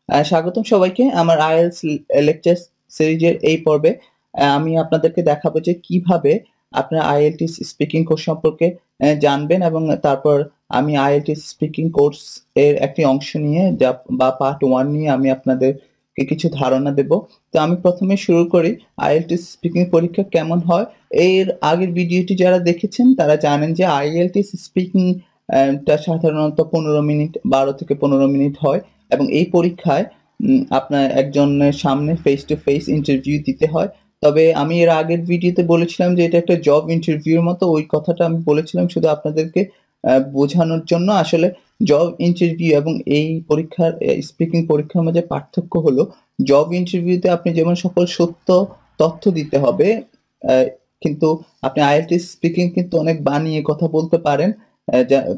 স্বাগতম সবাইকে আমার IELTS লেকচার সিরিজের এই পর্বে। আমি আপনাদেরকে দেখাবো যে কিভাবে আপনার IELTS স্পিকিং কোর্স সম্পর্কে জানবেন এবং তারপর আমি IELTS স্পিকিং কোর্স এর একটি অংশ নিয়ে বা পার্ট 1 নিয়ে আমি আপনাদেরকে কিছু ধারণা দেব। তো আমি প্রথমে শুরু করি IELTS স্পিকিং পরীক্ষা কেমন হয়। এর আগের ভিডিওটি যারা দেখেছেন তারা জানেন যে IELTS স্পিকিং টা সাধারণত 15 মিনিট 12 থেকে 15 মিনিট হয় এবং এই পরীক্ষায় আপনার একজনের সামনে ফেস টু ফেস ইন্টারভিউ দিতে হয়। তবে আমি এর আগের ভিডিওতে বলেছিলাম যে এটা একটা জব ইন্টারভিউর মতো। ওই কথাটা আমি বলেছিলাম শুধু আপনাদেরকে বোঝানোর জন্য। আসলে জব ইন্টারভিউ এবং এই পরীক্ষার স্পিকিং পরীক্ষার মাঝে পার্থক্য হলো, জব ইন্টারভিউতে আপনি যেমন সকল সত্য তথ্য দিতে হবে, কিন্তু আপনি IELTS স্পিকিং কিন্তু অনেক বানিয়ে কথা বলতে পারেন।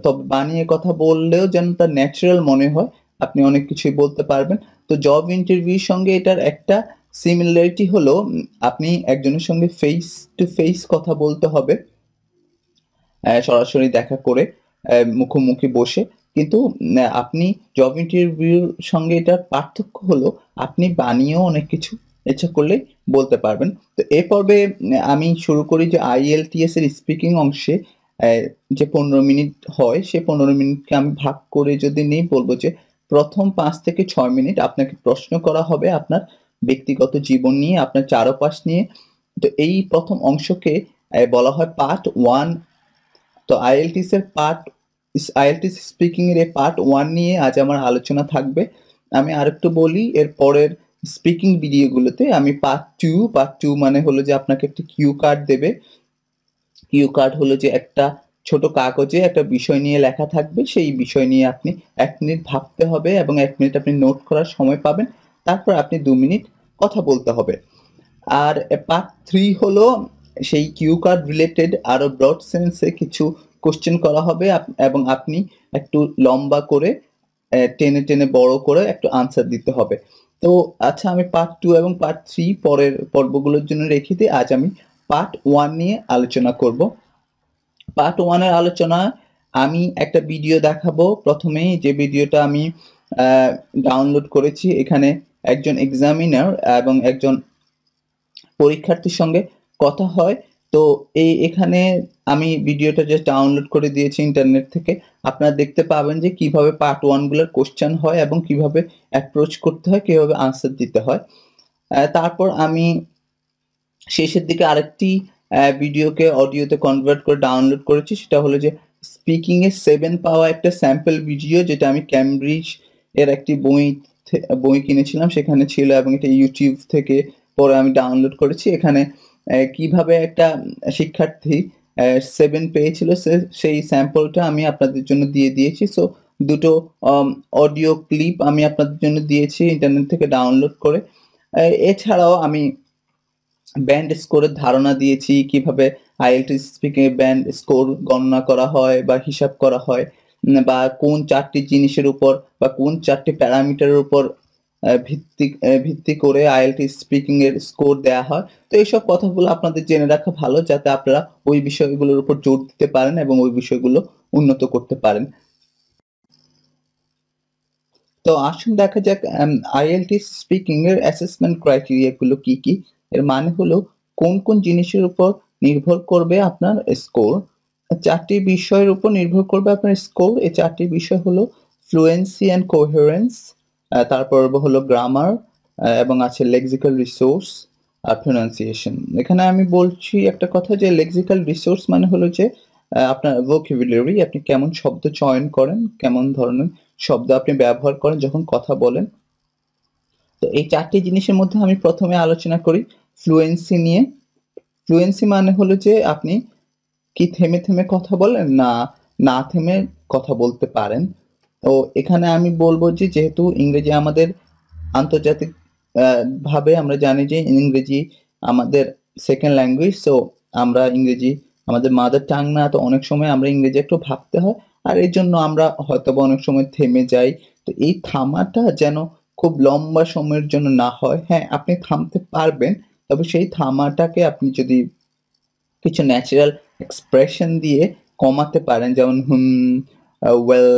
তবে বানিয়ে কথা বললেও যেন তার ন্যাচারাল মনে হয়, আপনি অনেক কিছুই বলতে পারবেন। তো জব ইন্টারভিউর সঙ্গে এটার একটা সিমিলারিটি হলো, আপনি একজনের সঙ্গে ফেস টু ফেস কথা বলতে হবে, সরাসরি দেখা করে, মুখোমুখি বসে। কিন্তু আপনি জব ইন্টারভিউর সঙ্গে এটার পার্থক্য হলো আপনি বানিয়েও অনেক কিছু ইচ্ছা করলে বলতে পারবেন। তো এ পর্বে আমি শুরু করি যে IELTS এর স্পিকিং অংশে যে 15 মিনিট হয়, সে 15 মিনিটকে আমি ভাগ করে যদি নিই, বলবো যে প্রথম 5 থেকে 6 মিনিট আপনাকে প্রশ্ন করা হবে আপনার ব্যক্তিগত জীবন নিয়ে, আপনার চারপাশ নিয়ে। তো এই প্রথম অংশকে বলা হয় পার্ট 1। তো IELTS স্পিকিং এর এই পার্ট 1 নিয়ে আজ আমার আলোচনা থাকবে। আমি আরেকটু বলি, এর পরের স্পিকিং ভিডিওগুলোতে আমি পার্ট 2 মানে হলো যে আপনাকে একটা কিউ কার্ড দেবে। কিউ কার্ড হলো যে একটা ছোট কাগজে একটা বিষয় নিয়ে লেখা থাকবে, সেই বিষয় নিয়ে আপনি 1 মিনিট ভাবতে হবে এবং 1 মিনিট আপনি নোট করার সময় পাবেন। তারপর আপনি 2 মিনিট কথা বলতে হবে। আর পার্ট 3 হলো সেই কিউ কার্ড রিলেটেড আরো ব্রড সেন্সে কিছু কোশ্চেন করা হবে এবং আপনি একটু লম্বা করে টেনে টেনে বড় করে একটু আনসার দিতে হবে। তো আচ্ছা, আমি পার্ট 2 এবং পার্ট 3 পরের পর্বগুলোর জন্য রেখে দিই। আজ আমি পার্ট 1 নিয়ে আলোচনা করব। পার্ট 1 এর আলোচনা আমি একটা ভিডিও দেখাবো। প্রথমেই যে ভিডিওটা আমি ডাউনলোড করেছি, এখানে একজন এক্সামিনার এবং একজন পরীক্ষার্থীর সঙ্গে কথা হয়। তো এখানে আমি ভিডিওটা জাস্ট ডাউনলোড করে দিয়েছি ইন্টারনেট থেকে। আপনারা দেখতে পাবেন যে কিভাবে পার্ট 1 গুলোর কোশ্চেন হয় এবং কিভাবে অ্যাপ্রোচ করতে হয়, কিভাবে আনসার দিতে হয়। তারপর আমি শেষের দিকে আরেকটি ভিডিওকে অডিওতে কনভার্ট করে ডাউনলোড করেছি। সেটা হলো যে স্পিকিং এর 7 পাওয়া একটা স্যাম্পল ভিডিও, যেটা আমি ক্যামব্রিজ এর একটি বই কিনেছিলাম, সেখানে ছিল এবং এটা ইউটিউব থেকে পরে আমি ডাউনলোড করেছি। এখানে কিভাবে একটা শিক্ষার্থী 7 পেয়েছিল সেই স্যাম্পলটা আমি আপনাদের জন্য দিয়ে দিয়েছি। সো দুটো অডিও ক্লিপ আমি আপনাদের জন্য দিয়েছি ইন্টারনেট থেকে ডাউনলোড করে। এছাড়াও আমি ব্যান্ড স্কোরের ধারণা দিয়েছি, কিভাবে IELTS স্পিকিং এর ব্যান্ড স্কোর গণনা করা হয় বা হিসাব করা হয়, বা কোন 4টি জিনিসের উপর বা কোন 4টি প্যারামিটারের উপর ভিত্তি করে IELTS স্পিকিং এর স্কোর দেয়া হয়। তো এইসব কথাগুলো আপনাদের জেনে রাখা ভালো, যাতে আপনারা ওই বিষয়গুলোর উপর জোর দিতে পারেন এবং ওই বিষয়গুলো উন্নত করতে পারেন। তো আসুন দেখা যাক IELTS স্পিকিং এর অ্যাসেসমেন্ট ক্রাইটেরিয়া গুলো কি কি। এর মানে হলো কোন কোন জিনিসের উপর নির্ভর করবে আপনার স্কোর। 4টি বিষয়ের উপর নির্ভর করবে আপনার স্কোর। এই 4টি বিষয় হলো ফ্লুয়েন্সি অ্যান্ড কোহেরেন্স, তারপর হলো গ্রামার, এবং আছে লেক্সিক্যাল রিসোর্স আর প্রনাউন্সিয়েশন। এখানে আমি বলছি একটা কথা, যে লেক্সিক্যাল রিসোর্স মানে হলো যে আপনার ভোকাবুলারি, আপনি কেমন শব্দ চয়ন করেন, কেমন ধরনের শব্দ আপনি ব্যবহার করেন যখন কথা বলেন। তো এই 4টি জিনিসের মধ্যে আমি প্রথমে আলোচনা করি ফ্লুয়েন্সি নিয়ে। ফ্লুয়েন্সি মানে হলো যে আপনি কি থেমে থেমে কথা বলেন, না না থেমে কথা বলতে পারেন। তো এখানে আমি বলবো যে যেহেতু ইংরেজি আমাদের আন্তর্জাতিক ভাবে আমরা জানি যে ইংরেজি আমাদের সেকেন্ড ল্যাঙ্গুয়েজ। সো আমরা ইংরেজি আমাদের মাদার টাং না, তো অনেক সময় আমরা ইংরেজি একটু ভাবতে হয়, আর এর জন্য আমরা হয়তোবা অনেক সময় থেমে যাই। তো এই থামাটা যেন খুব লম্বা সময়ের জন্য না হয়। হ্যাঁ, আপনি থামতে পারবেন, তবে সেই থামাটাকে আপনি যদি কিছু ন্যাচারাল এক্সপ্রেশন দিয়ে কমাতে পারেন, যেমন ওয়েল,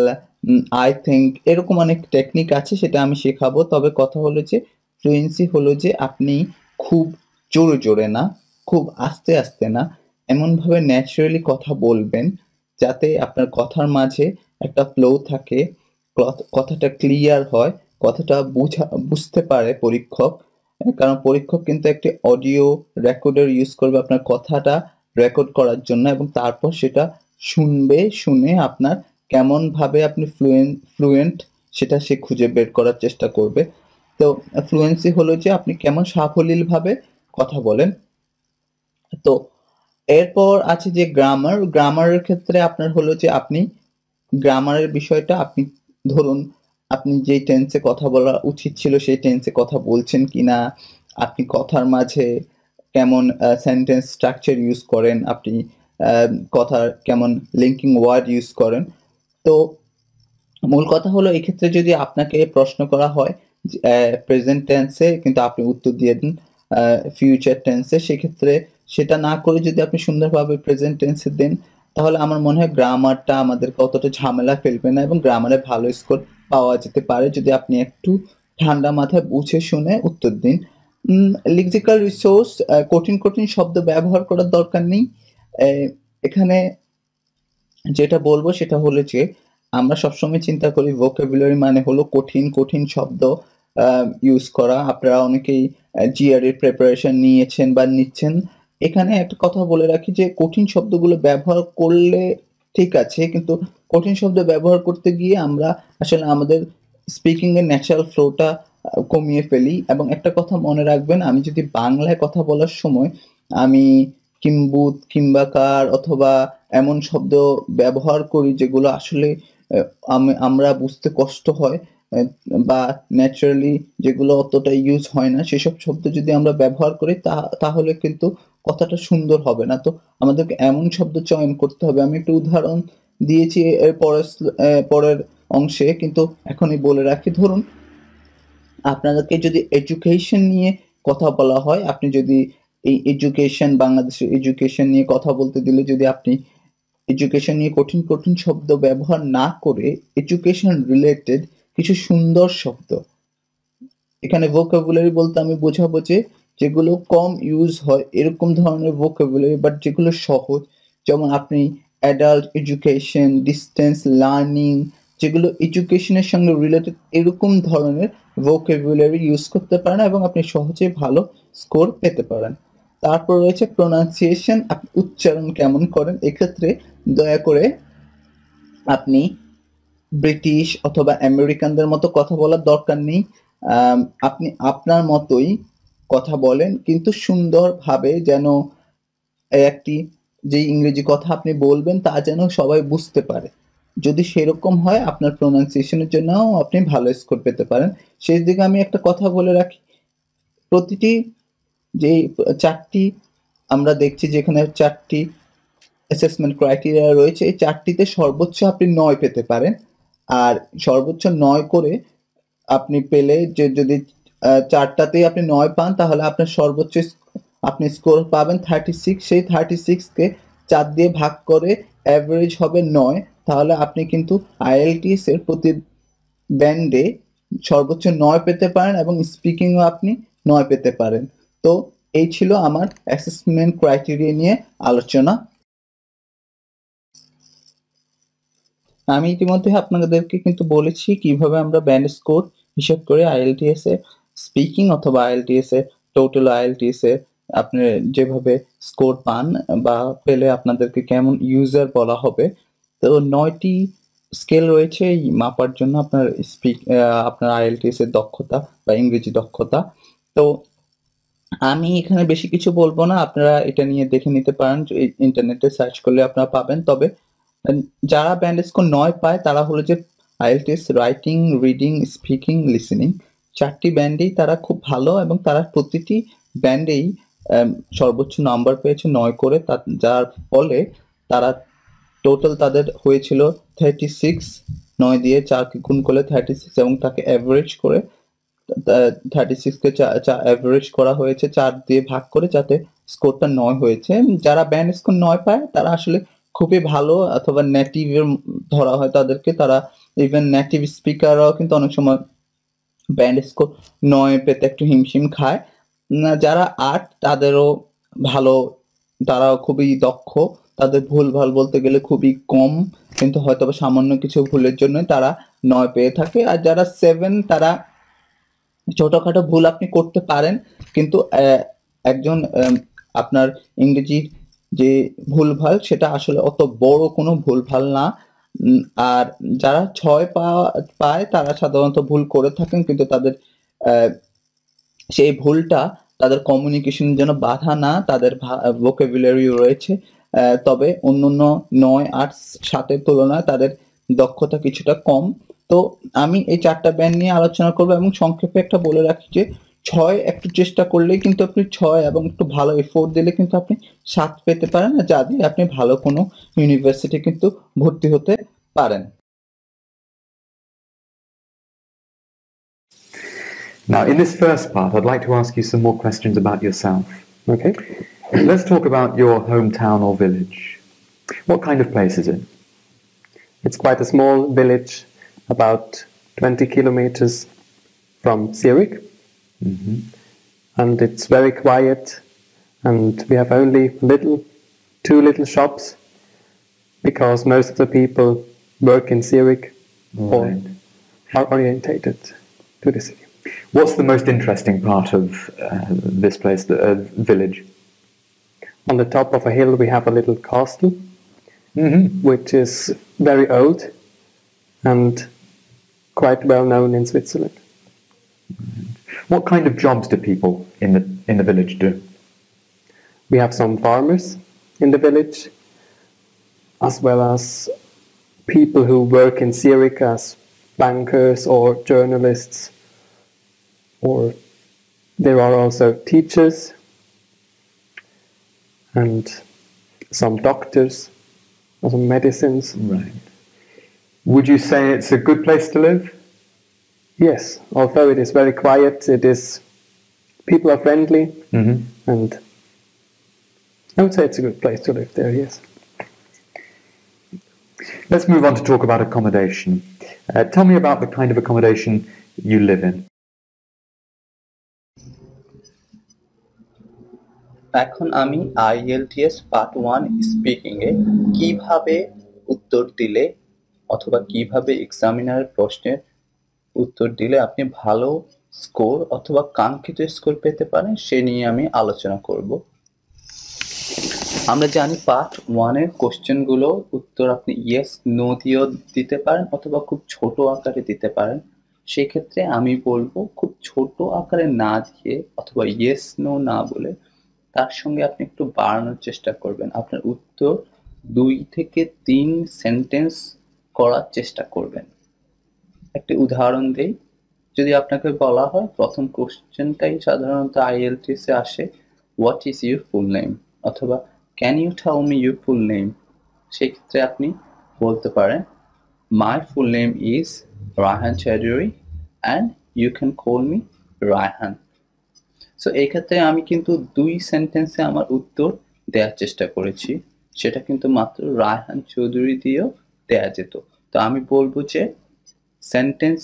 আই থিংক এরকম অনেক টেকনিক আছে, সেটা আমি শেখাবো। তবে কথা হলো যে ফ্লুয়েন্সি হলো যে আপনি খুব জোরে, জোরে না, খুব আস্তে, আস্তে না, এমনভাবে ন্যাচারালি কথা বলবেন যাতে আপনার কথার মাঝে একটা ফ্লো থাকে, কথাটা ক্লিয়ার হয়, কথাটা বুঝতে পারে পরীক্ষক। কারণ পরীক্ষক কিন্তু একটি অডিও রেকর্ডার ইউজ করবে আপনার কথাটা রেকর্ড করার জন্য, এবং তারপর সেটা শুনবে, শুনে আপনার কেমনভাবে আপনি ফ্লুয়েন্ট সেটা সে খুঁজে বের করার চেষ্টা করবে। তো ফ্লুয়েন্সি হলো যে আপনি কেমন সাবলীলভাবে কথা বলেন। তো এরপর আছে যে গ্রামার। গ্রামারের ক্ষেত্রে আপনার হলো যে আপনি গ্রামারের বিষয়টা আপনি ধরুন আপনি যেই টেন্সে কথা বলা উচিত ছিল সেই টেন্সে কথা বলছেন কিনা, আপনি কথার মাঝে কেমন সেন্টেন্স স্ট্রাকচার ইউজ করেন, আপনি কথার কেমন লিঙ্কিং ওয়ার্ড ইউজ করেন। তো মূল কথা হলো এক্ষেত্রে যদি আপনাকে প্রশ্ন করা হয় প্রেজেন্ট টেন্সে কিন্তু আপনি উত্তর দিয়ে দিন ফিউচার টেন্সে, সেক্ষেত্রে সেটা না করে যদি আপনি সুন্দরভাবে প্রেজেন্ট টেন্সে দেন, তাহলে আমার মনে হয় গ্রামারটা আমাদেরকে অতটা ঝামেলা ফেলবে না এবং গ্রামারে ভালো স্কোর পাওয়া যেতে পারে যদি আপনি একটু ঠান্ডা মাথায় বুঝে শুনে উত্তর দিন। লিক্সিক্যাল রিসোর্স, কঠিন কঠিন শব্দ ব্যবহার করার দরকার নেই। এখানে যেটা বলবো সেটা হলো যে আমরা সবসময় চিন্তা করি ভোকাবুলারি মানে হলো কঠিন কঠিন শব্দ ইউজ করা। আপনারা অনেকেই জিআর এর প্রিপারেশন নিয়েছেন বা নিচ্ছেন। এখানে একটা কথা বলে রাখি যে কঠিন শব্দগুলো ব্যবহার করলে ঠিক আছে, কিন্তু কঠিন শব্দ ব্যবহার করতে গিয়ে আমরা আসলে আমাদের স্পিকিং এর ন্যাচারাল ফ্লোটা কমিয়ে ফেলি। এবং একটা কথা মনে রাখবেন, আমি যদি বাংলায় কথা বলার সময় আমি কিম্বুত, কিম্বাকার অথবা এমন শব্দ ব্যবহার করি যেগুলো আসলে আমরা বুঝতে কষ্ট হয়, বা ন্যাচারালি যেগুলো অতটা ইউজ হয় না, সেসব শব্দ যদি আমরা ব্যবহার করি তাহলে কিন্তু কথাটা সুন্দর হবে না। তো আমাদেরকে এমন শব্দ চয়ন করতে হবে। আমি একটা উদাহরণ দিয়েছি এর পরের অংশে, কিন্তু এখনই বলে রাখি। ধরুন আপনাদেরকে যদি এডুকেশন নিয়ে কথা বলা হয়, আপনি যদি এই এডুকেশন, বাংলাদেশের এডুকেশন নিয়ে কথা বলতে দিলে যদি আপনি এডুকেশন নিয়ে কঠিন কঠিন শব্দ ব্যবহার না করে এডুকেশন রিলেটেড কিছু সুন্দর শব্দ, এখানে ভোকাবুলারি বলতে আমি বোঝাবো যে যেগুলো কম ইউজ হয় এরকম ধরনের ভোকাবুলারি, বাট যেগুলো সহজ, যেমন আপনি অ্যাডাল্ট এডুকেশন, ডিস্টেন্স লার্নিং, যেগুলো এডুকেশনের সঙ্গে রিলেটেড এরকম ধরনের ভোকাবুলারি ইউজ করতে পারেন এবং আপনি সহজে ভালো স্কোর পেতে পারেন। তারপর রয়েছে প্রোনাউন্সিয়েশন, আপনি উচ্চারণ কেমন করেন। এক্ষেত্রে দয়া করে আপনি ব্রিটিশ অথবা আমেরিকানদের মতো কথা বলার দরকার নেই। আপনি আপনার মতোই কথা বলেন, কিন্তু সুন্দরভাবে, যেন একটি যে ইংরেজি কথা আপনি বলবেন তা যেন সবাই বুঝতে পারে। যদি সেরকম হয় আপনার প্রোনাউন্সিয়েশনের জন্যও আপনি ভালো স্কোর পেতে পারেন। শেষ দিকে আমি একটা কথা বলে রাখি, প্রতিটি যেই ৪ টি আমরা দেখছি যেখানে ৪ টি অ্যাসেসমেন্ট ক্রাইটেরিয়া রয়েছে, এই ৪ টিতে সর্বোচ্চ আপনি ৯ পেতে পারেন। আর সর্বোচ্চ ৯ করে আপনি পেলে যদি ৪ টাতেই আপনি ৯ পান তাহলে আপনার সর্বোচ্চ আপনি স্কোর পাবেন 36। সেই 36 কে ৪ দিয়ে ভাগ করে এভারেজ হবে ৯। তাহলে আপনি কিন্তু আইএলটিএস এর প্রতি ব্যান্ডে সর্বোচ্চ ৯ পেতে পারেন এবং স্পিকিংও আপনি ৯ পেতে পারেন। তো এই ছিল আমার অ্যাসেসমেন্ট ক্রাইটেরিয়া নিয়ে আলোচনা। আমি ইতিমধ্যে আপনাদেরকে কিন্তু বলেছি কিভাবে আমরা ব্যান্ড স্কোর হিসাব করে আইএলটিএস এ স্পিকিং অথবা আইএলটিএস এ টোটাল আইএলটিএস এ আপনি যেভাবে স্কোর পান বা পেলে আপনাদেরকে কেমন ইউজার বলা হবে। তো ৯টি স্কেল রয়েছে এই মাপার জন্য আপনার আইএলটিএস এর দক্ষতা বা ইংরেজি দক্ষতা। তো আমি এখানে বেশি কিছু বলবো না, আপনারা এটা নিয়ে দেখে নিতে পারেন, ইন্টারনেটে সার্চ করলে আপনারা পাবেন। তবে যারা ব্যান্ড স্কোর ৯ পায় তারা হলো যে IELTS writing, reading, speaking, listening ৪ টি ব্যান্ডেই তারা খুব ভালো এবং তারা প্রতিটি ব্যান্ডেই সর্বোচ্চ নাম্বার পেয়েছে ৯ করে। যার ফলে তারা টোটাল তাদের হয়েছিল 36, ৯ দিয়ে ৪ কে গুণ করলে 36 এবং তাকে এভারেজ করে 36 কে এভারেজ করা হয়েছে ৪ দিয়ে ভাগ করে, যাতে স্কোরটা ৯ হয়েছে। যারা ব্যান্ড স্কোর ৯ পায় তারা আসলে খুবই ভালো অথবা নেটিভ এর ধরা হয় তাদেরকে। তারা ইভেন নেটিভ স্পিকাররাও কিন্তু অনেক সময় ব্যান্ড স্কোর ৯ পেতে একটু হিমশিম খায়। যারা ৮ তাদেরও ভালো, তারাও খুবই দক্ষ। তাদের ভুলভাল বলতে গেলে খুবই কম। কিন্তু হয়তোবা সামান্য কিছু ভুলের জন্যই তারা ৯ পেয়ে থাকে। আর যারা ৭ তারা ছোটখাটো ভুল আপনি করতে পারেন। কিন্তু একজন আপনার ইংরেজির যে ভুলভাল সেটা আসলে অত বড় কোনো ভুলভাল না। আর যারা ৬ পায় তারা সাধারণত ভুল করে থাকেন কিন্তু তাদের অ্যা সেই ভুলটা তাদের কমিউনিকেশনের জন্য বাধা না, তাদের vocabulary রয়েছে। তবে অন্যান্য ৯, ৮, ৭ এর তুলনায় তাদের দক্ষতা কিছুটা কম। তো আমি এই ৪ টা ব্যান্ড নিয়ে আলোচনা করব এবং সংক্ষেপে একটা বলে রাখি যে ৬ একটু চেষ্টা করলেই কিন্তু আপনি ৬ এবং একটু ভালো এফোর্ট দিলে কিন্তু আপনি ৭ পেতে পারেন। আর যা দিয়ে আপনি ভালো কোনো ইউনিভার্সিটি কিন্তু ভর্তি হতে পারেন। Now, in this first part, I'd like to ask you some more questions about yourself. Okay. Let's talk about your hometown or village. What kind of place is it? It's quite a small village, about 20 kilometers from Zurich. And it's very quiet, and we have only two little shops because most of the people work in Zurich or are orientated to the city. What's the most interesting part of this place, the village? On the top of a hill we have a little castle, which is very old and quite well known in Switzerland. What kind of jobs do people in the village do? We have some farmers in the village, as well as people who work in Zurich as bankers or journalists, or there are also teachers and some doctors, or some medicines. Right. Would you say it's a good place to live? Yes, although it is very quiet, people are friendly, and I would say it's a good place to live there, yes. Let's move on to talk about accommodation. Tell me about the kind of accommodation you live in. এখন আমি IELTS part 1 speaking এ কিভাবে উত্তর দিলে অথবা কিভাবে এক্সামিনারের প্রশ্নের উত্তর দিলে আপনি ভালো স্কোর অথবা কাঙ্ক্ষিত স্কোর পেতে পারেন সে নিয়ে আমি আলোচনা করব। আমরা জানি পার্ট 1 এর কোশ্চেনগুলো উত্তর আপনি ইয়েস নো দিয়েও দিতে পারেন অথবা খুব ছোট আকারে দিতে পারেন। সেই ক্ষেত্রে আমি বলবো খুব ছোট আকারে না দিয়ে অথবা ইয়েস নো না বলে তার সঙ্গে আপনি একটু বাড়ানোর চেষ্টা করবেন। আপনার উত্তর 2 থেকে 3 সেন্টেন্স করার চেষ্টা করবেন। একটি উদাহরণ দেই, যদি আপনাকে বলা হয় প্রথম কোশ্চেনটাই সাধারণত IELTS এ আসে, what is your full name অথবা can you tell me your full name, সেক্ষেত্রে আপনি বলতে পারেন my full name is Raihan Chowdhury and you can call me Raihan. So এই ক্ষেত্রে আমি কিন্তু 2 সেন্টেন্সে আমার উত্তর দেওয়ার চেষ্টা করেছি, সেটা কিন্তু মাত্র রায়হান চৌধুরী দিয়েও দেয়া যেত। তো আমি বলবো যে সেন্টেন্স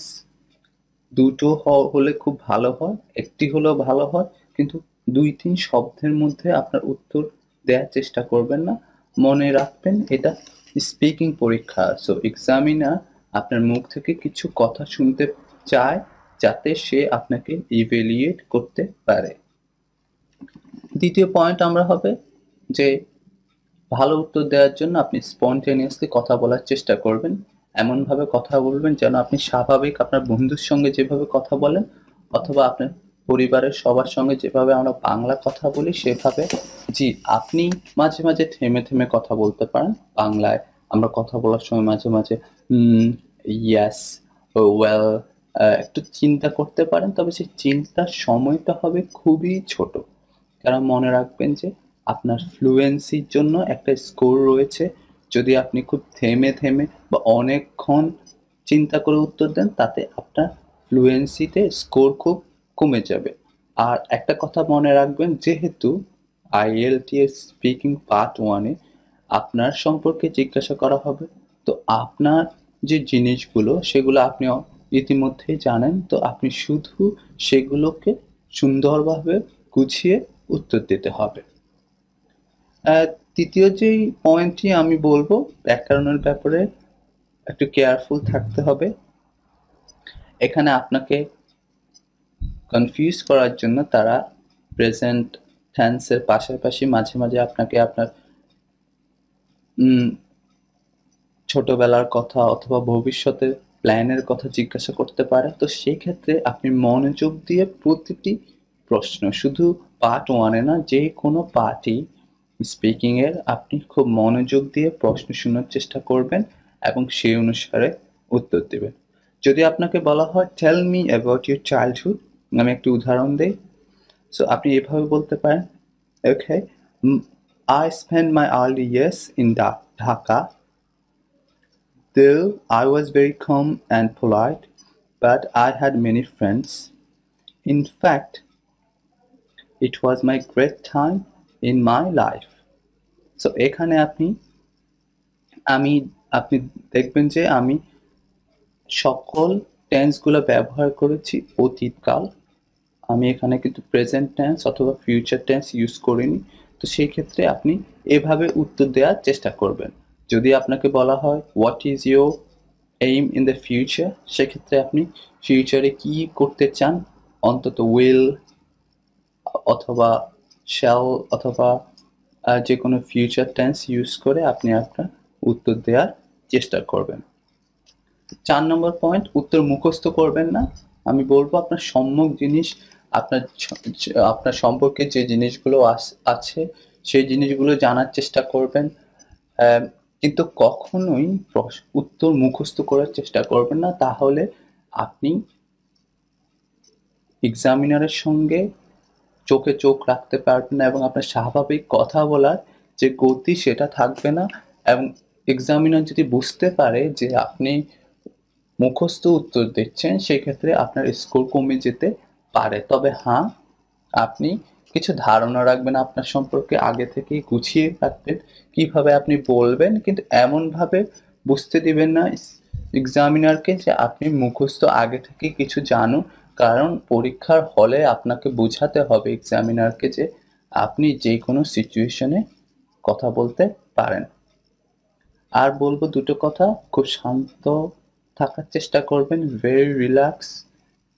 দুটো হলে খুব ভালো হয়, একটি হলেও ভালো হয়, কিন্তু 2-3 শব্দের মধ্যে আপনার উত্তর দেওয়ার চেষ্টা করবেন না। মনে রাখবেন এটা স্পিকিং পরীক্ষা, সো এক্সামিনার আপনার মুখ থেকে কিছু কথা শুনতে চায় যাতে সে আপনাকে ইভ্যালুয়েট করতে পারে। দ্বিতীয় পয়েন্ট আমরা হবে যে ভালো উত্তর দেওয়ার জন্য আপনি স্পন্টেনিয়াসলি কথা বলার চেষ্টা করবেন। এমনভাবে কথা বলবেন যেন আপনি স্বাভাবিক আপনার বন্ধুর সঙ্গে যেভাবে কথা বলেন অথবা আপনার পরিবারের সবার সঙ্গে যেভাবে আমরা বাংলা কথা বলি সেভাবে। জি, আপনি মাঝে মাঝে থেমে থেমে কথা বলতে পারেন বাংলায়। আমরা কথা বলার সময় মাঝে মাঝে ইয়াস, ওয়েল একটু চিন্তা করতে পারেন, তবে সেই চিন্তার সময়টা হবে খুবই ছোট। কারণ মনে রাখবেন যে আপনার ফ্লুয়েন্সির জন্য একটা স্কোর রয়েছে। যদি আপনি খুব থেমে থেমে বা অনেকক্ষণ চিন্তা করে উত্তর দেন তাতে আপনার ফ্লুয়েন্সিতে স্কোর খুব কমে যাবে। আর একটা কথা মনে রাখবেন, যেহেতু IELTS স্পিকিং পার্ট 1 এ আপনার সম্পর্কে জিজ্ঞাসা করা হবে। তো আপনার যে জিনিসগুলো সেগুলো আপনি ইতিমধ্যেই জানেন। তো আপনি শুধু সেগুলোকে সুন্দরভাবে গুছিয়ে উত্তর দিতে হবে। তৃতীয় যেই পয়েন্টটি আমি বলব, ব্যাকরণের ব্যাপারে একটু কেয়ারফুল থাকতে হবে। এখানে আপনাকে কনফিউজ করার জন্য তারা প্রেজেন্ট টেন্সের পাশাপাশি মাঝে মাঝে আপনাকে আপনার ছোটবেলার কথা অথবা ভবিষ্যতের প্ল্যানের কথা জিজ্ঞাসা করতে পারে। তো সেই ক্ষেত্রে আপনি মনোযোগ দিয়ে প্রতিটি প্রশ্ন, শুধু পার্ট 1 এ না, যে কোনো পার্টই স্পিকিং এর আপনি খুব মনোযোগ দিয়ে প্রশ্ন শোনার চেষ্টা করবেন এবং সেই অনুসারে উত্তর দিবেন। যদি আপনাকে বলা হয় tell me about your childhood, আমি একটি উদাহরণ দেই। সো আপনি এভাবে বলতে পারেন, ওকে, I spent my early years in Dhaka. Though I was very calm and polite, but I had many friends. In fact, it was my great time in my life. So এখানে আপনি দেখবেন যে আমি সকল টেন্সগুলো ব্যবহার করেছি অতীতকাল। আমি এখানে কিন্তু প্রেজেন্ট টেন্স অথবা ফিউচার টেন্স ইউজ করিনি। তো সেই ক্ষেত্রে আপনি এভাবে উত্তর দেওয়ার চেষ্টা করবেন। যদি আপনাকে বলা হয় what is your aim in the future, সেক্ষেত্রে আপনি ফিউচারে কি করতে চান, অন্তত উইল অথবা শ্যাল অথবা যে কোনো ফিউচার টেন্স ইউজ করে আপনি আপনার উত্তর দেওয়ার চেষ্টা করবেন। 4 নম্বর পয়েন্ট, উত্তর মুখস্থ করবেন না। আমি বলবো আপনার সম্যক জিনিস, আপনার সম্পর্কে যে জিনিসগুলো আছে সেই জিনিসগুলো জানার চেষ্টা করবেন, কিন্তু কখনোই উত্তর মুখস্থ করার চেষ্টা করবেন না। তাহলে আপনি এক্সামিনারের সঙ্গে চোখে চোখ রাখতে পারবেন না এবং আপনার স্বাভাবিক কথা বলার যে গতি সেটা থাকবে না। এবং এক্সামিনার যদি বুঝতে পারে যে আপনি মুখস্থ উত্তর দিচ্ছেন, সেক্ষেত্রে আপনার স্কোর কমে যেতে পারে। তবে হ্যাঁ, আপনি কিছু ধারণা রাখবেন আপনার সম্পর্কে, আগে থেকেই গুছিয়ে রাখবেন কিভাবে আপনি বলবেন, কিন্তু এমনভাবে বুঝতে দিবেন না এক্সামিনারকে যে আপনি মুখস্থ আগে থেকে কিছু জানুন। কারণ পরীক্ষার হলে আপনাকে বোঝাতে হবে এক্সামিনারকে যে আপনি যে কোনো সিচুয়েশনে কথা বলতে পারেন। আর বলবো দুটো কথা, খুব শান্ত থাকার চেষ্টা করবেন, ভেরি রিল্যাক্স।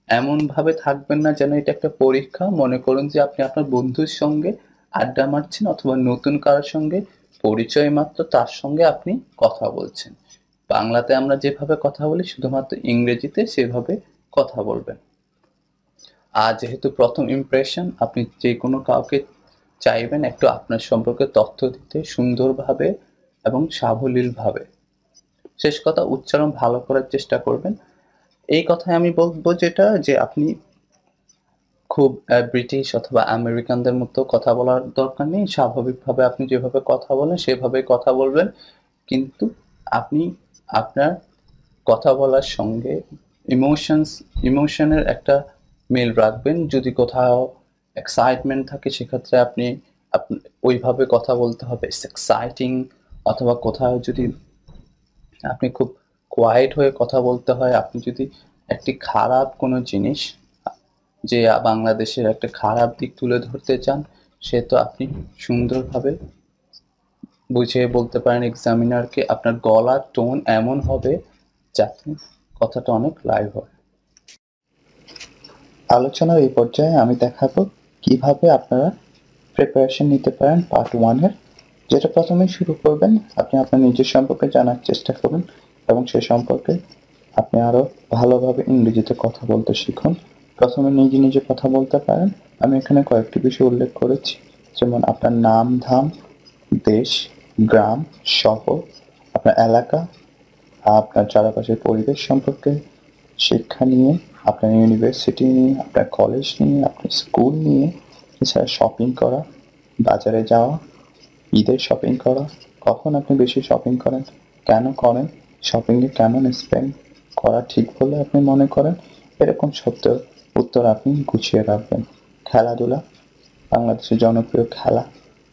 এমনভাবে থাকবেন না যেন এটা একটা পরীক্ষা। মনে করুন যে আপনি আপনার বন্ধুর সঙ্গে আড্ডা মারছেন অথবা নতুন কারোর সঙ্গে পরিচয় মাত্র, তার সঙ্গে আপনি কথা বলছেন। বাংলাতে আমরা যেভাবে কথা বলি শুধুমাত্র ইংরেজিতে সেভাবে কথা বলবেন। আর যেহেতু প্রথম ইমপ্রেশন, আপনি যে কোনো কাউকে চাইবেন একটু আপনার সম্পর্কে তথ্য দিতে সুন্দরভাবে এবং সাবলীলভাবে। শেষ কথা, উচ্চারণ ভালো করার চেষ্টা করবেন। এই কথায় আমি বলবো যেটা, যে আপনি খুব ব্রিটিশ অথবা আমেরিকানদের মতো কথা বলার দরকার নেই। স্বাভাবিকভাবে আপনি যেভাবে কথা বলেন সেভাবেই কথা বলবেন, কিন্তু আপনি আপনার কথা বলার সঙ্গে ইমোশনের একটা মিল রাখবেন। যদি কোথাও এক্সাইটমেন্ট থাকে সেক্ষেত্রে আপনি ওইভাবে কথা বলতে হবে, ইটস এক্সাইটিং। অথবা কোথাও যদি আপনি খুব কোয়াইট হয়ে কথা বলতে হয়, আপনি যদি একটি খারাপ কোনো জিনিস, যে বাংলাদেশের একটা খারাপ দিক তুলে ধরতে চান, সে তো আপনি সুন্দরভাবে বুঝিয়ে বলতে পারেন এক্সামিনারকে। আপনার গলার টোন এমন হবে যাতে কথাটা অনেক লাইভ হয়। আলোচনার এই পর্যায়ে আমি দেখাবো কিভাবে আপনারা প্রিপারেশন নিতে পারেন পার্ট 1 এর। যেটা প্রথমেই শুরু করবেন, আপনি আপনার নিজের সম্পর্কে জানার চেষ্টা করুন এবং সে সম্পর্কে আপনি আরো ভালোভাবে ইংরেজিতে কথা বলতে শিখুন। প্রথমে নিজে নিজে কথা বলতে পারেন। আমি এখানে কয়েকটি বিষয় উল্লেখ করেছি, যেমন আপনার নাম ধাম, দেশ, গ্রাম, শহর, আপনার এলাকা, আপনার চারপাশের পরিবেশ সম্পর্কে, শিক্ষা নিয়ে, আপনার ইউনিভার্সিটি নিয়ে, আপনার কলেজ নিয়ে, আপনার স্কুল নিয়ে, এছাড়া শপিং করা, বাজারে যাওয়া, ঈদের শপিং করা, কখন আপনি বেশি শপিং করেন, কেন করেন, শপিংয়ে কেমন স্পেন্ড করা ঠিক বলে আপনি মনে করেন, এরকম শব্দ উত্তর আপনি গুছিয়ে রাখবেন। খেলাধুলা, বাংলাদেশের জনপ্রিয় খেলা,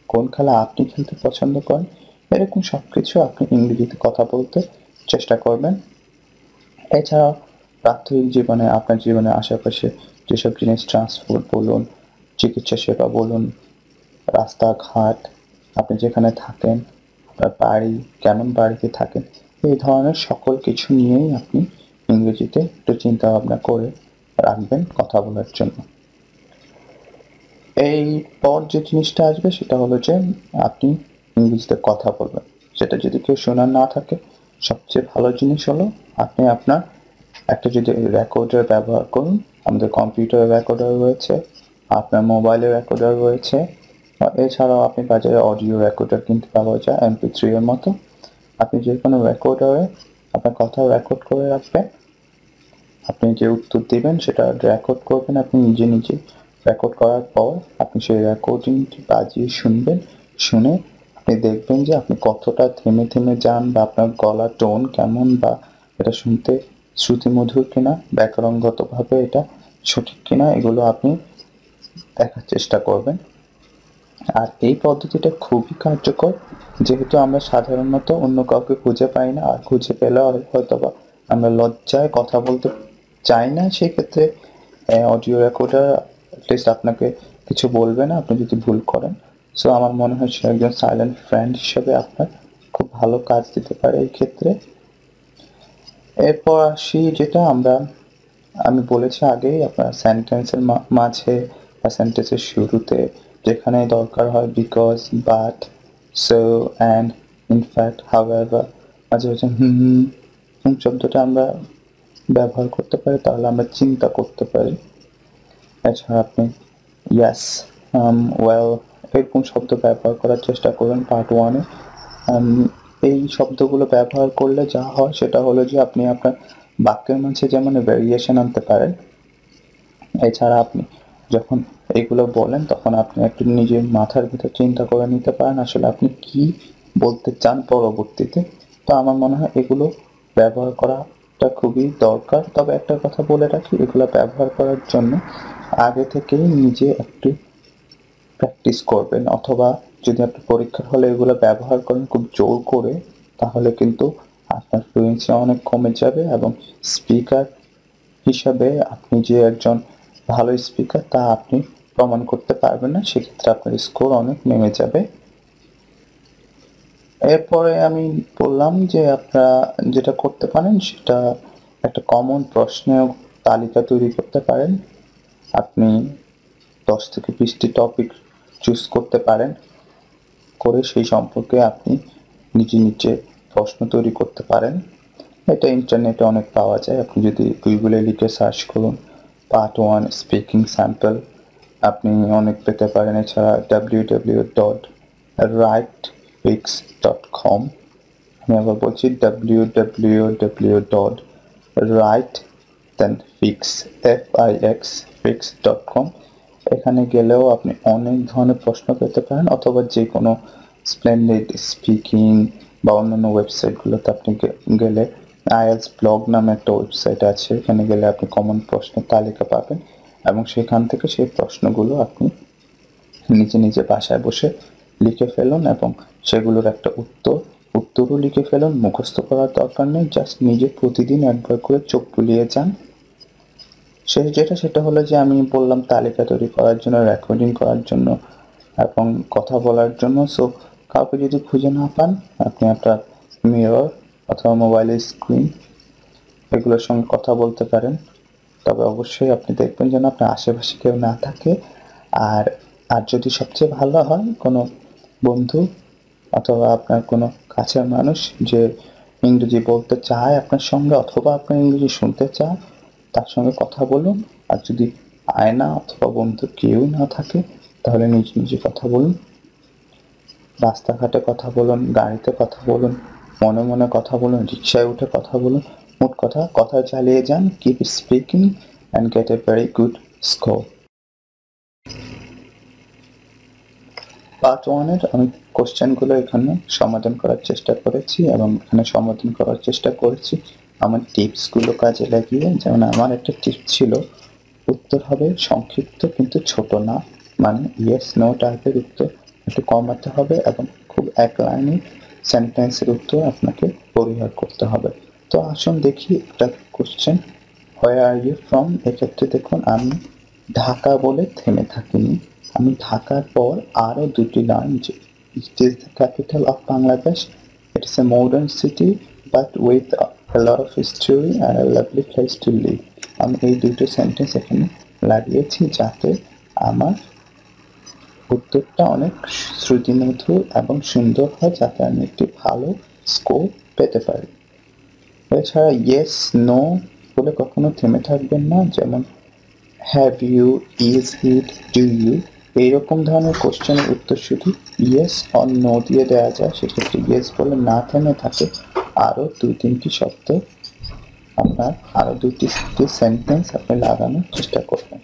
কোন খেলা আপনি খেলতে পছন্দ করেন, এরকম সবকিছু আপনি ইংরেজিতে কথা বলতে চেষ্টা করবেন। এছাড়াও প্রাত্যহিক জীবনে আপনার জীবনের আশেপাশে যেসব জিনিস ট্রান্সপোর্ট বলুন, চিকিৎসা সেবা বলুন, রাস্তাঘাট, আপনি যেখানে থাকেন, আপনার বাড়ি, কেমন বাড়িতে থাকেন, এই ধরনের সকল কিছু নিয়েই আপনি ইংরেজিতে একটু চিন্তা ভাবনা করে রাখবেন কথা বলার জন্য। এরপর যে জিনিসটা আসবে সেটা হলো যে আপনি ইংরেজিতে কথা বলবেন। সেটা যদি কেউ শোনার না থাকে, সবচেয়ে ভালো জিনিস হলো আপনি আপনার একটা যদি রেকর্ডার ব্যবহার করুন। আমাদের কম্পিউটারের রেকর্ডার রয়েছে, আপনার মোবাইলের রেকর্ডার রয়েছে, এছাড়াও আপনি বাজারে অডিও রেকর্ডার কিনতে পাওয়া যায় MP3 এর মতো। আপনি যে কোনো রেকর্ডারে আপনার কথা রেকর্ড করে রাখবেন। আপনি যে উত্তর দিবেন সেটা রেকর্ড করবেন আপনি নিজে নিজে। রেকর্ড করার পর আপনি সেই রেকর্ডিংটি বাজিয়ে শুনবেন। শুনে আপনি দেখবেন যে আপনি কতটা থেমে থেমে যান, বা আপনার গলার টোন কেমন, বা এটা শুনতে শ্রুতিমধুর কিনা, ব্যাকরণগতভাবে এটা সঠিক কিনা, এগুলো আপনি দেখার চেষ্টা করবেন। আর এই পদ্ধতিটা খুবই কার্যকর, যেহেতু আমরা সাধারণত অন্য কাউকে খুঁজে পাই না, আর খুঁজে পেলেও হয়তোবা আমরা লজ্জায় কথা বলতে চাই না। সেক্ষেত্রে অডিও রেকর্ডার অ্যাটলিস্ট আপনাকে কিছু বলবে না আপনি যদি ভুল করেন। সো আমার মনে হয় সে একজন সাইলেন্ট ফ্রেন্ড হিসেবে আপনার খুব ভালো কাজ দিতে পারে এই ক্ষেত্রে। এরপর আসি যেটা আমি বলেছি আগেই, আপনার সেন্টেন্সের মাঝে বা সেন্টেন্সের শুরুতে যেখানে দরকার হয় because, but, so, and, in fact, however, মাঝে মাঝে শব্দটা আমরা ব্যবহার করতে পারি, তাহলে আমরা চিন্তা করতে পারি। এছাড়া আপনি ইয়াস, ওয়েল, এরকম শব্দ ব্যবহার করার চেষ্টা করবেন পার্ট 1-এ। এই শব্দগুলো ব্যবহার করলে যা হয় সেটা হলো যে আপনি আপনার বাক্যের মাঝে যেমন ভেরিয়েশন আনতে পারেন। এছাড়া আপনি যখন এগুলো বলেন তখন আপনি একটু নিজের মাথার ভিতর চিন্তা করে নিতে পারেন আসলে আপনি কি বলতে চান পরবর্তীতে। তো আমার মনে হয় এগুলো ব্যবহার করাটা খুবই দরকার। তবে একটা কথা বলে রাখি, এগুলো ব্যবহার করার জন্য আগে থেকেই নিজে একটু প্র্যাকটিস করবেন, অথবা যদি আপনি পরীক্ষার হলে এগুলো ব্যবহার করেন খুব জোর করে, তাহলে কিন্তু আপনার ফ্লুয়েন্সি অনেক কমে যাবে, এবং স্পিকার হিসাবে আপনি যে একজন ভালো স্পিকার তা আপনি প্রমাণ করতে পারবেন না। সেক্ষেত্রে আপনার স্কোর অনেক নেমে যাবে। এরপরে আমি বললাম যে আপনারা যেটা করতে পারেন সেটা একটা কমন প্রশ্নের তালিকা তৈরি করতে পারেন। আপনি 10 থেকে 20টি টপিক চুজ করতে পারেন, করে সেই সম্পর্কে আপনি নিজে নিজে প্রশ্ন তৈরি করতে পারেন। এটা ইন্টারনেটে অনেক পাওয়া যায়, আপনি যদি গুগলে লিখে সার্চ করুন পার্ট 1 স্পিকিং স্যাম্পল, আপনি অনেক পেতে পারেন। এছাড়া www.writefix.com, আমি আবার বলছি www.writefix.com। এখানে গেলেও আপনি অনেক ধরনের প্রশ্ন পেতে পারেন, অথবা যে কোনো স্প্লেন্ডিড স্পিকিং বা অন্যান্য ওয়েবসাইটগুলোতে আপনি গেলে আইএলটিএস ব্লগ নামে একটা ওয়েবসাইট আছে, এখানে গেলে আপনি কমন প্রশ্নের তালিকা পাবেন, এবং সেখান থেকে সেই প্রশ্নগুলো আপনি নিজে নিজে বাসায় বসে লিখে ফেলুন, এবং সেগুলোর একটা উত্তরও লিখে ফেলুন। মুখস্থ করার দরকার নেই, জাস্ট নিজে প্রতিদিন একবার করে চোখ বুলিয়ে যান। সেটা হলো যে আমি বললাম তালিকা তৈরি করার জন্য, রেকর্ডিং করার জন্য, এবং কথা বলার জন্য। সো কাউকে যদি খুঁজে না পান, আপনি আপনার মিরর অথবা মোবাইলের স্ক্রিন এগুলোর সঙ্গে কথা বলতে পারেন। তবে অবশ্যই আপনি দেখবেন যেন আপনার আশেপাশে কেউ না থাকে। আর যদি সবচেয়ে ভালো হয় কোনো বন্ধু অথবা আপনার কোনো কাছের মানুষ যে ইংরেজি বলতে চায় আপনার সঙ্গে, অথবা আপনার ইংরেজি শুনতে চায়, তার সঙ্গে কথা বলুন। আর যদি আয়না অথবা বন্ধু কেউ না থাকে, তাহলে নিজে নিজে কথা বলুন। রাস্তাঘাটে কথা বলুন, গাড়িতে কথা বলুন, মনে মনে কথা বলুন, রিক্সায় উঠে কথা বলুন। মোট কথা চালিয়ে যান। Keep speaking and get a very good score. Part 1-এর আমি কোশ্চেনগুলো এখানে সমাধান করার চেষ্টা করেছি, এবং এখানে সমাধান করার চেষ্টা করেছি আমার টিপসগুলো কাজে লাগিয়ে। যেমন আমার একটা টিপস ছিল, উত্তর হবে সংক্ষিপ্ত কিন্তু ছোট না, মানে ইয়েস নো টাইপের উত্তর একটু কমাতে হবে, এবং খুব এক লাইনে সেন্টেন্সের উত্তর আপনাকে পরিহার করতে হবে। তো আসুন দেখি একটা question, where are you from. এক্ষেত্রে দেখুন আমি ঢাকা বলে থেমে থাকিনি, আমি ঢাকার পর আরও দুটি লাইন, যে it is the capital of Bangladesh, it is a modern city but with a lot of history and a lovely place to live। আমি এই দুটো সেন্টেন্স এখানে লাগিয়েছি যাতে আমার উত্তরটা অনেক শ্রুতিমধুর এবং সুন্দর হয়, যাতে আমি একটি ভালো স্কোর পেতে পারি। এছাড়া ইয়েস নো বলে কখনো থেমে থাকবেন না, যেমন have you, is it, do you, এইরকম ধরনের কোশ্চেনের উত্তর শুধু ইয়েস অর নো দিয়ে দেওয়া যায়। সেক্ষেত্রে ইয়েস বলে না থেমে থাকে আরও 2-3টি শব্দ, আপনার আরও 2টি সেন্টেন্স আপনি লাগানোর চেষ্টা করবেন।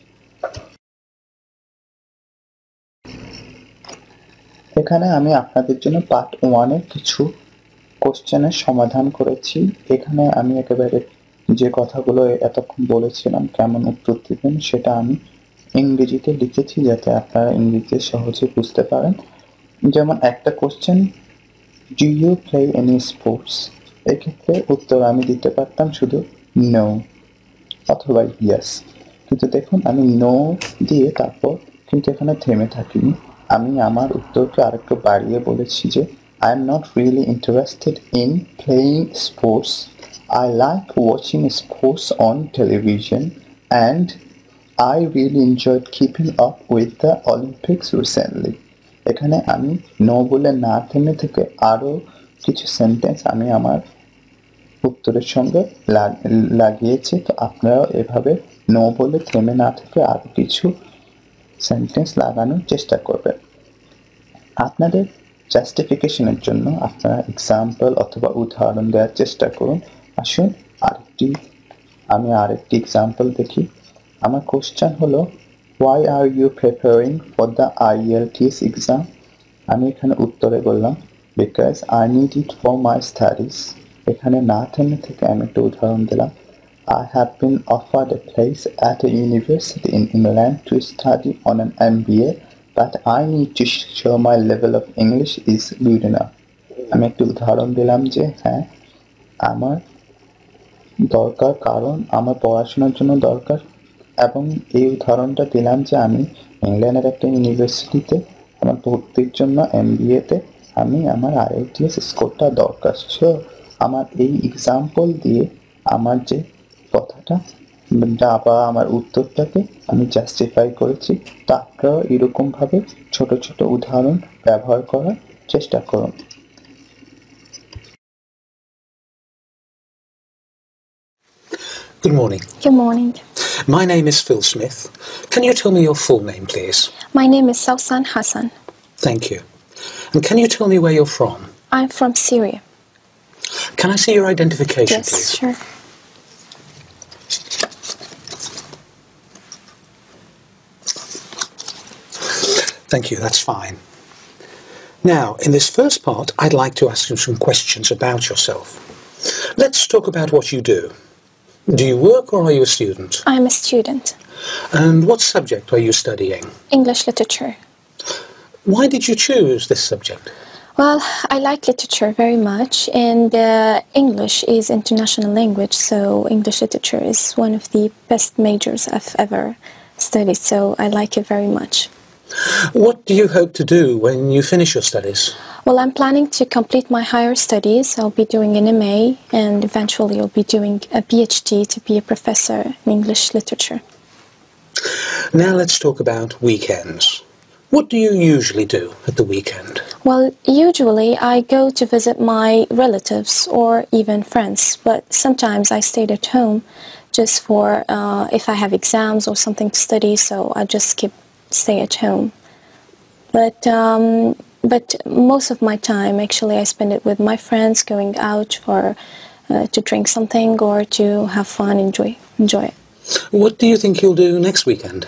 এখানে আমি আপনাদের জন্য পার্ট 1-এর কিছু কোশ্চেনের সমাধান করেছি। এখানে আমি একেবারে যে কথাগুলো এতক্ষণ বলেছিলাম কেমন উত্তর দিবেন সেটা আমি ইংরেজিতে লিখেছি, যাতে আপনারা ইংরেজিতে সহজে বুঝতে পারেন। যেমন একটা question, do you play any sports, এক্ষেত্রে উত্তর আমি দিতে পারতাম শুধু নো অথবা ইয়েস, কিন্তু দেখুন আমি নো দিয়ে তারপর কিন্তু এখানে থেমে থাকিনি, আমি আমার উত্তরকে আরেকটু বাড়িয়ে বলেছি যে I am not really interested in playing sports. I like watching sports on television and I really enjoyed keeping up with the Olympics recently. এখানে আমি নো বলে না থেমে থেকে আরও কিছু সেন্টেন্স আমি আমার উত্তরের সঙ্গে লাগিয়েছি। তো আপনারাও এভাবে নো বলে থেমে না থেকে আরও কিছু সেন্টেন্স লাগানোর চেষ্টা করবেন। আপনাদের জাস্টিফিকেশনের জন্য আপনারা এক্সাম্পল অথবা উদাহরণ দেওয়ার চেষ্টা করুন। আসুন আমি আরেকটি এক্সাম্পল দেখি। আমার কোশ্চেন হলো, why are you preparing for the IELTS exam. আমি এখানে উত্তরে বললাম, because I need it for my studies. এখানে না থেমে থেকে আমি একটা উদাহরণ দিলাম, I have been offered a place at a university in England to study on an MBA, but I need to show my level of English is good enough. আমি একটা উদাহরণ দিলাম যে হ্যাঁ আমার দরকার, কারণ আমার পড়াশোনার জন্য দরকার, এবং এই উদাহরণটা দিলাম যে আমি ইংল্যান্ডের একটা ইউনিভার্সিটিতে আমার ভর্তির জন্য MBA-তে আমি আমার IELTS স্কোরটা দরকার। সো আমার এই এক্সাম্পল দিয়ে আমার যে কথাটা বা আমার উত্তরটাকে আমি জাস্টিফাই করেছি। তো আপনারাও এরকমভাবে ছোট ছোট উদাহরণ ব্যবহার করার চেষ্টা করুন। Good morning. Good morning. My name is Phil Smith. Can you tell me your full name, please? My name is Sausan Hassan. Thank you. And can you tell me where you're from? I'm from Syria. Can I see your identification, Yes, please? sure. Thank you, that's fine. Now, in this first part, I'd like to ask you some questions about yourself. Let's talk about what you do. Do you work or are you a student? I'm a student. And what subject are you studying? English literature. Why did you choose this subject? Well, I like literature very much, and English is international language, so English literature is one of the best majors I've ever studied, so I like it very much. What do you hope to do when you finish your studies? Well, I'm planning to complete my higher studies. I'll be doing an MA, and eventually I'll be doing a PhD to be a professor in English literature. Now let's talk about weekends. What do you usually do at the weekend? Well, usually I go to visit my relatives or even friends, but sometimes I stay at home just for if I have exams or something to study, so I just stay at home. But most of my time, actually, I spend it with my friends, going out for to drink something or to have fun, enjoy it. What do you think you'll do next weekend?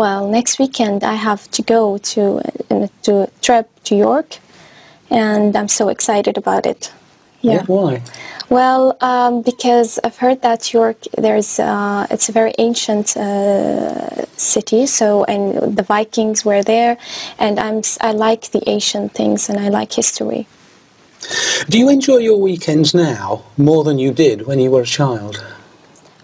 Well, next weekend I have to go to a trip to York, and I'm so excited about it. Yeah. Why? Well, because I've heard that York, it's a very ancient city. So, and the Vikings were there, and I like the ancient things, and I like history. Do you enjoy your weekends now more than you did when you were a child?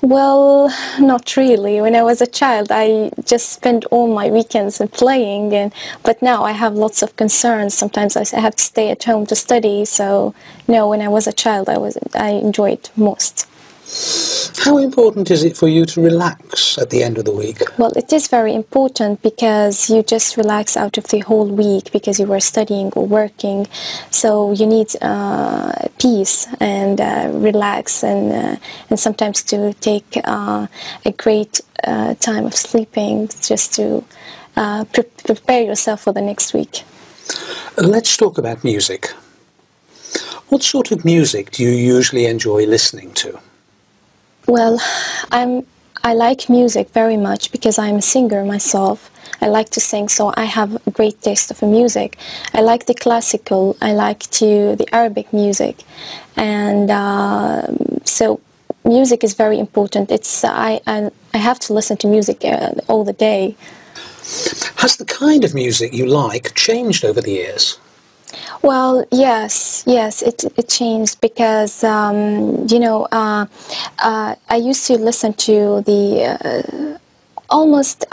Well, not really. When I was a child, I just spent all my weekends in playing, but now I have lots of concerns. Sometimes I have to stay at home to study. So, no, when I was a child, I enjoyed most. How important is it for you to relax at the end of the week? Well, it is very important because you just relax out of the whole week because you were studying or working. So you need peace and relax and sometimes to take a great time of sleeping just to prepare yourself for the next week. Let's talk about music. What sort of music do you usually enjoy listening to? Well, I like music very much because I'm a singer myself. I like to sing, so I have a great taste of music. I like the classical, I like the Arabic music, and so music is very important. I have to listen to music all the day. Has the kind of music you like changed over the years? Well, yes, it changed because, I used to listen to the almost,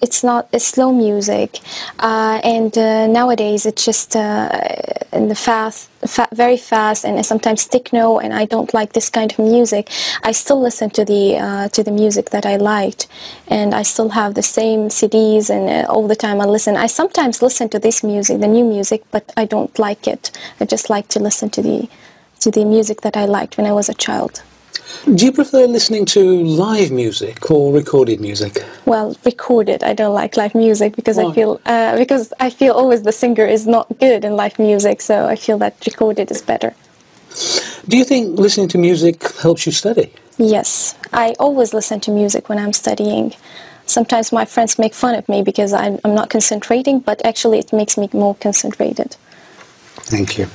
it's slow music, and nowadays it's just in the very fast, and sometimes techno, and I don't like this kind of music. I still listen to the music that I liked, and I still have the same CDs, and all the time I listen. I sometimes listen to this music, the new music, but I don't like it. I just like to listen to the music that I liked when I was a child. Do you prefer listening to live music or recorded music? Well, recorded. I don't like live music because Why? I feel always the singer is not good in live music, so I feel that recorded is better. Do you think listening to music helps you study? Yes, I always listen to music when I'm studying. Sometimes my friends make fun of me because I'm not concentrating, but actually it makes me more concentrated. Thank you.